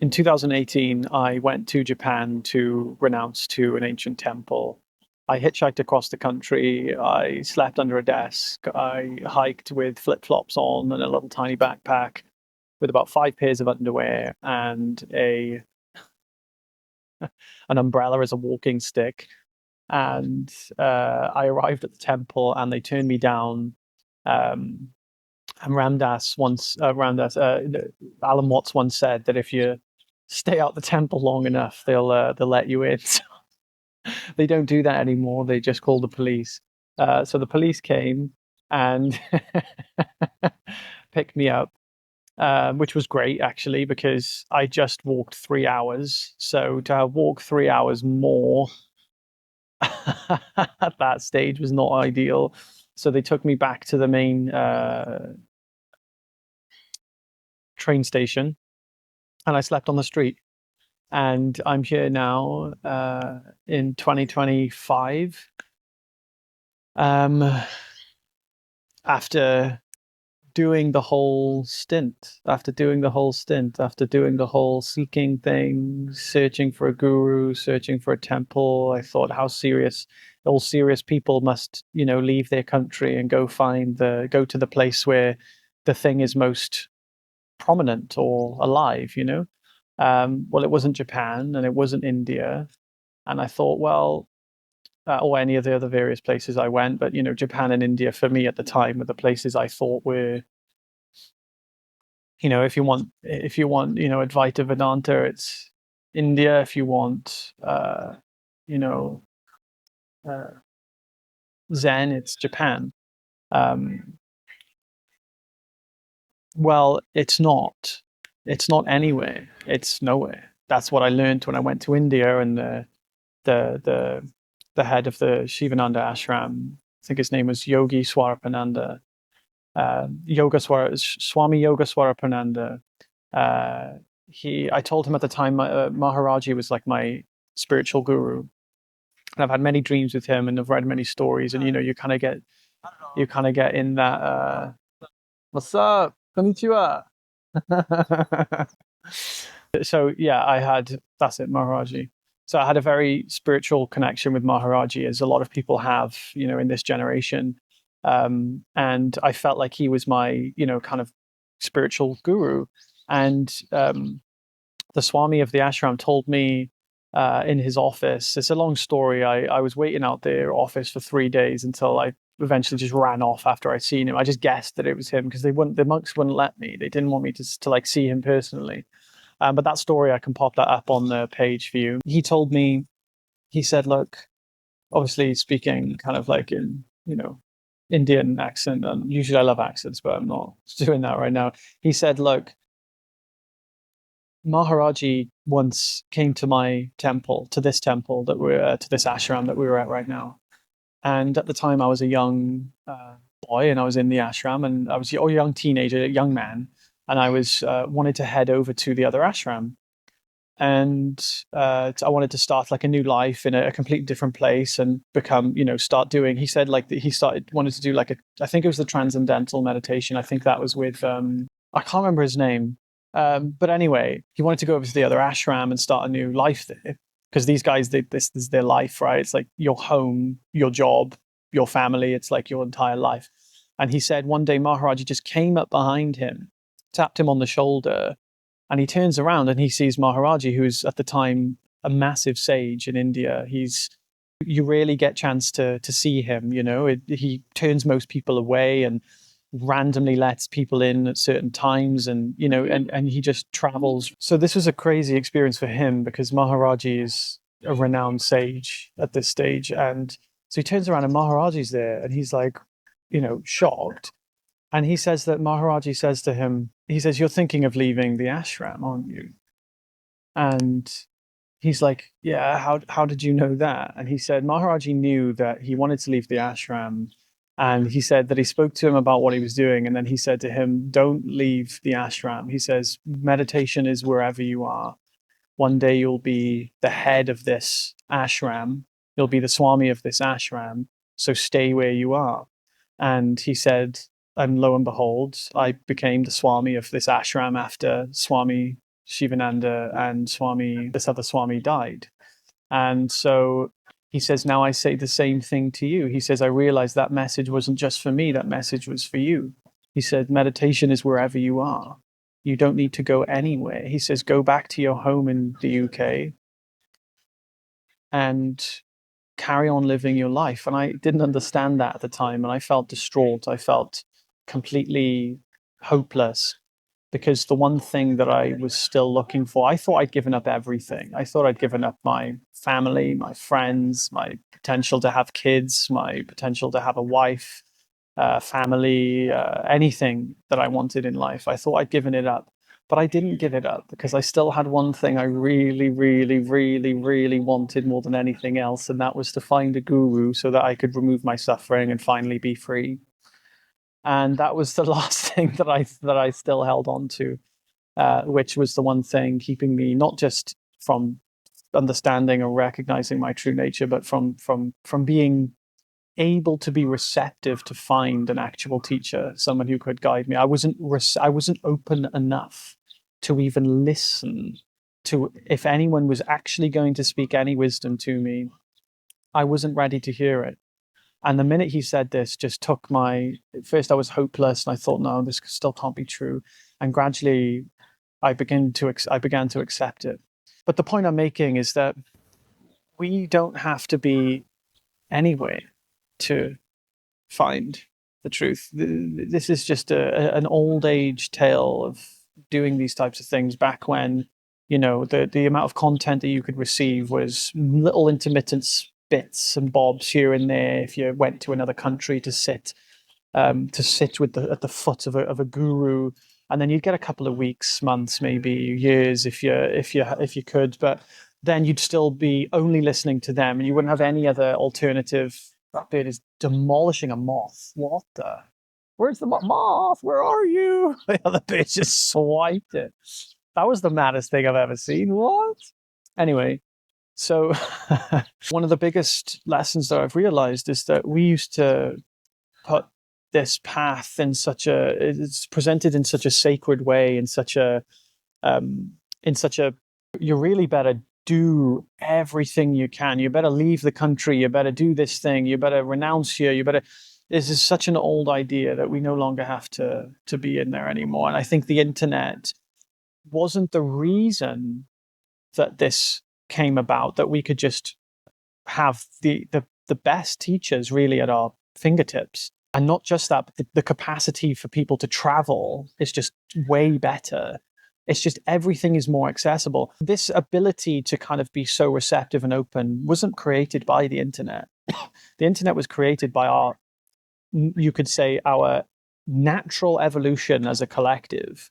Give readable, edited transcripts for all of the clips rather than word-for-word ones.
In 2018, I went to Japan to renounce to an ancient temple. I hitchhiked across the country. I slept under a desk. I hiked with flip-flops on and a little tiny backpack with about 5 pairs of underwear and a an umbrella as a walking stick. And I arrived at the temple, and they turned me down. Um, and Alan Watts once said that if you stay out the temple long enough, they'll let you in. They don't do that anymore. They just call the police. So the police came and picked me up, which was great actually because I just walked 3 hours. So to have walked 3 hours more at that stage was not ideal. So they took me back to the main train station, and I slept on the street. And I'm here now in 2025. After doing the whole stint, after doing the whole stint, after doing the whole seeking thing, searching for a guru, searching for a temple, I thought how serious, all serious people must, leave their country and go to the place where the thing is most prominent or alive. Well, it wasn't Japan and it wasn't India. And I thought, well, or any of the other various places I went, but Japan and India for me at the time were the places I thought were, if you want, Advaita Vedanta, it's India. If you want, you know, uh, Zen, it's Japan. Um, well, it's not. It's not anywhere. It's nowhere. That's what I learned when I went to India, and the the the head of the Shivananda ashram, I think his name was Yogi Swarapananda, Swami Yoga Swarapananda. I told him at the time, Maharaji was like my spiritual guru, and I've had many dreams with him, and I've read many stories, and you kind of get in that. What's up, konnichiwa? So yeah, that's it, Maharaji. So I had a very spiritual connection with Maharaji, as a lot of people have, in this generation. And I felt like he was my, kind of spiritual guru. And the Swami of the ashram told me in his office, it's a long story. I was waiting out their office for 3 days until I eventually just ran off after I'd seen him. I just guessed that it was him because the monks wouldn't let me. They didn't want me to like see him personally. But that story, I can pop that up on the page for you. He told me, he said, look, obviously speaking kind of like in, Indian accent, and usually I love accents, but I'm not doing that right now. He said, look, Maharaji once came to my temple, to this temple to this ashram that we were at right now. And at the time, I was a young boy, and I was in the ashram, and I was a young teenager, a young man, and I was wanted to head over to the other ashram, and I wanted to start like a new life in a completely different place and become, start doing. He said like he wanted to do like I think it was the transcendental meditation. I think that was with I can't remember his name, but anyway, he wanted to go over to the other ashram and start a new life there, because these guys, this is their life, right? It's like your home, your job, your family. It's like your entire life. And he said one day Maharaji just came up behind him, tapped him on the shoulder, and he turns around and he sees Maharaji, who's at the time a massive sage in India. You rarely get chance to see him. He turns most people away and randomly lets people in at certain times, and and he just travels. So this was a crazy experience for him because Maharaji is a renowned sage at this stage, and so he turns around and Maharaji's there, and he's like, shocked. And he says that Maharaji says to him, he says, "You're thinking of leaving the ashram, aren't you?" And he's like, "Yeah, how did you know that?" And he said Maharaji knew that he wanted to leave the ashram, and he said that he spoke to him about what he was doing, and then he said to him, "Don't leave the ashram." He says, "Meditation is wherever you are. One day you'll be the head of this ashram. You'll be the Swami of this ashram. So stay where you are." And he said, and lo and behold, I became the Swami of this ashram after Swami Shivananda and Swami, this other Swami, died. And so he says, now I say the same thing to you. He says, I realized that message wasn't just for me, that message was for you. He said, meditation is wherever you are. You don't need to go anywhere. He says, go back to your home in the UK and carry on living your life. And I didn't understand that at the time. And I felt distraught. I felt completely hopeless, because the one thing that I was still looking for, I thought I'd given up everything. I thought I'd given up my family, my friends, my potential to have kids, my potential to have a wife, family, anything that I wanted in life. I thought I'd given it up. But I didn't give it up, because I still had one thing I really, really, really, really wanted more than anything else. And that was to find a guru so that I could remove my suffering and finally be free. And that was the last thing that I still held on to, which was the one thing keeping me not just from understanding or recognizing my true nature, but from being able to be receptive to find an actual teacher, someone who could guide me. I wasn't open enough to even listen to, if anyone was actually going to speak any wisdom to me. I wasn't ready to hear it. And the minute he said this, just took my, first I was hopeless and I thought, no, this still can't be true. And gradually I began to accept it. But the point I'm making is that we don't have to be anywhere to find the truth. This is just an old age tale of doing these types of things back when, the amount of content that you could receive was little intermittent bits and bobs here and there. If you went to another country to sit with at the foot of a guru, and then you'd get a couple of weeks, months, maybe years if you could, but then you'd still be only listening to them, and you wouldn't have any other alternative. That bird is demolishing a moth. What the? Where's the moth? Where are you? The other bird just swiped it. That was the maddest thing I've ever seen. What? Anyway, so one of the biggest lessons that I've realized is that we used to put this path it's presented in such a sacred way, in such a you really better do everything you can. You better leave the country. You better do this thing. You better renounce here. This is such an old idea that we no longer have to be in there anymore. And I think the internet wasn't the reason that this came about, that we could just have the best teachers really at our fingertips. And not just that, but the capacity for people to travel is just way better. It's just everything is more accessible. This ability to kind of be so receptive and open wasn't created by the internet. The internet was created by you could say, our natural evolution as a collective,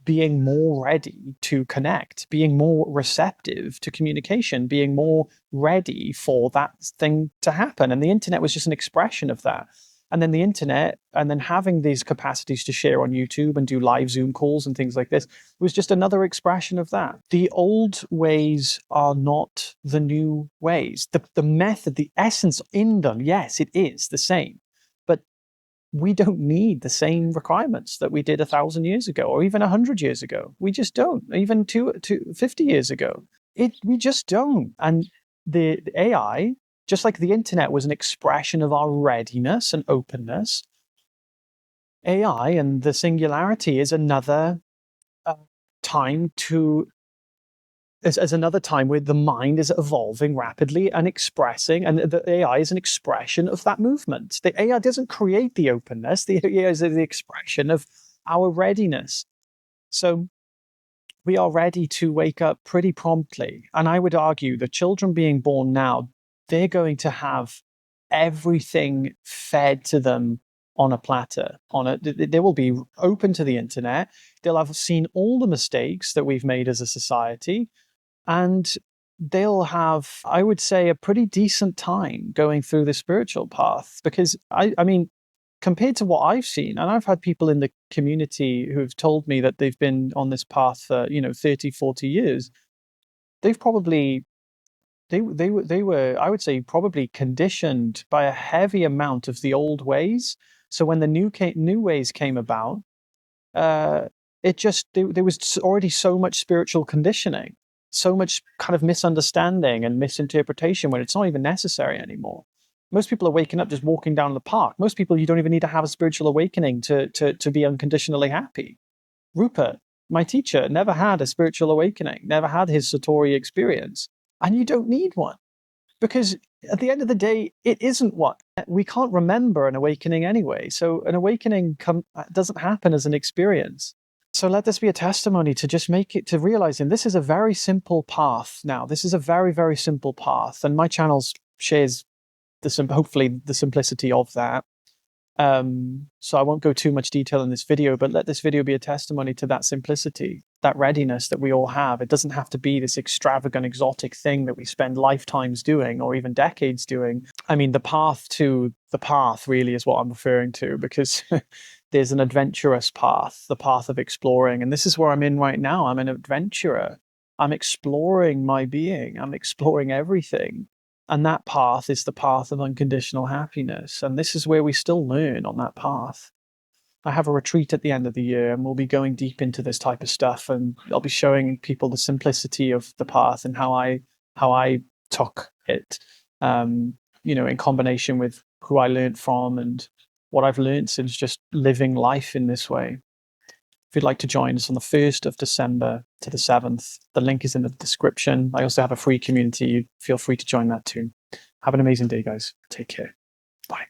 being more ready to connect, being more receptive to communication, being more ready for that thing to happen. And the internet was just an expression of that. And then the internet, and then having these capacities to share on YouTube and do live Zoom calls and things like this, was just another expression of that. The old ways are not the new ways. The method, the essence in them, yes, it is the same. But we don't need the same requirements that we did 1,000 years ago, or even 100 years ago. We just don't. Even 50 years ago, we just don't. And the AI, just like the internet was an expression of our readiness and openness, AI and the singularity is another time as another time where the mind is evolving rapidly and expressing, and the AI is an expression of that movement. The AI doesn't create the openness. The AI is the expression of our readiness. So we are ready to wake up pretty promptly. And I would argue the children being born now, they're going to have everything fed to them on a platter. They will be open to the internet. They'll have seen all the mistakes that we've made as a society. And they'll have, I would say, a pretty decent time going through the spiritual path. Because, I mean, compared to what I've seen, and I've had people in the community who've told me that they've been on this path for, 30, 40 years, they've probably, they were, I would say, probably conditioned by a heavy amount of the old ways. So when the new ways came about, there was already so much spiritual conditioning, so much kind of misunderstanding and misinterpretation when it's not even necessary anymore. Most people are waking up just walking down the park. Most people, you don't even need to have a spiritual awakening to be unconditionally happy. Rupert, my teacher, never had a spiritual awakening, never had his Satori experience. And you don't need one. Because at the end of the day, it isn't one. We can't remember an awakening anyway. So an awakening doesn't happen as an experience. So let this be a testimony to just make it, to realizing this is a very simple path now. This is a very, very simple path. And my channel shares hopefully the simplicity of that. So I won't go too much detail in this video, but let this video be a testimony to that simplicity, that readiness that we all have. It doesn't have to be this extravagant, exotic thing that we spend lifetimes doing or even decades doing. I mean, the path to the path really is what I'm referring to, because there's an adventurous path, the path of exploring. And this is where I'm in right now. I'm an adventurer. I'm exploring my being. I'm exploring everything. And that path is the path of unconditional happiness. And this is where we still learn on that path. I have a retreat at the end of the year, and we'll be going deep into this type of stuff. And I'll be showing people the simplicity of the path and how I took it, in combination with who I learned from and what I've learned since just living life in this way. If you'd like to join us on the 1st of December to the 7th, the link is in the description. I also have a free community. Feel free to join that too. Have an amazing day, guys. Take care. Bye.